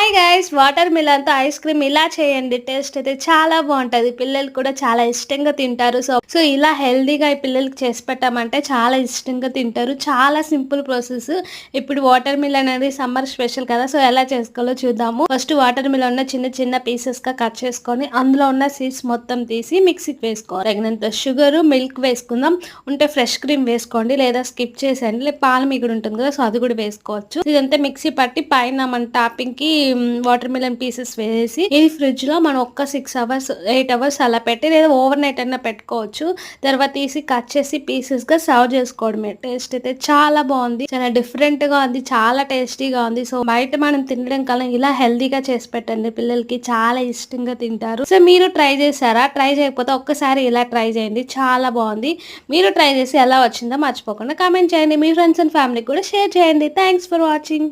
Hi guys water మిలన్‌తో ice cream ఇలా చేయండి. టేస్ట్ అయితే చాలా బావుంటది. పిల్లలు కూడా చాలా ఇష్టంగా తింటారు. సో ఇలా హెల్తీగా ఈ పిల్లలకి చేసి పెట్టామంటే చాలా ఇష్టంగా తింటారు. చాలా సింపుల్ ప్రాసెస్. ఇప్పుడు వాటర్ మిలన్ అనేది సమ్మర్ స్పెషల్ కదా! సో ఎలా చేసుకోవాలో చూద్దాము. ఫస్ట్ వాటర్ మిలన్‌ని చిన్న చిన్న పీసెస్‌గా కట్ చేసుకొని అందులో ఉన్న సీడ్స్ మొత్తం తీసి మిక్సీకి వేసుకోవాలి. తగినంత షుగర్, మిల్క్ వేసుకుందాం. ఉంటే ఫ్రెష్ క్రీమ్ వేసుకోండి లేదా స్కిప్ చేసేయండి. లేదా పాల మీగడ ఉంటుంది కదా! సో అది కూడా వేసుకోవచ్చు. ఇదంతా మిక్సీ పట్టి పైన మన టాపింగ్‌కి వాటర్ మిలన్ పీసెస్ వేసి ఇది ఫ్రిడ్జ్ లో మనం ఒక్క 6 అవర్స్ 8 అవర్స్ అలా పెట్టి లేదా ఓవర్ నైట్ అన్నా పెట్టుకోవచ్చు. తర్వాత తీసి కట్ చేసి పీసెస్ గా సర్వ్ చేసుకోవడమే. టేస్ట్ అయితే చాలా బాగుంది. చాలా డిఫరెంట్ గా ఉంది. చాలా టేస్టీగా ఉంది. సో బయట మనం తినడం కన్నా ఇలా హెల్దీగా చేసి పెట్టండి. పిల్లలకి చాలా ఇష్టంగా తింటారు. సో మీరు ట్రై చేశారా? ట్రై చేయకపోతే ఒక్కసారి ఇలా ట్రై చేయండి. చాలా బాగుంది. మీరు ట్రై చేసి ఎలా వచ్చిందో మర్చిపోకుండా కామెంట్ చేయండి. మీ ఫ్రెండ్స్ అండ్ ఫ్యామిలీకి కూడా షేర్ చేయండి. Thanks for watching.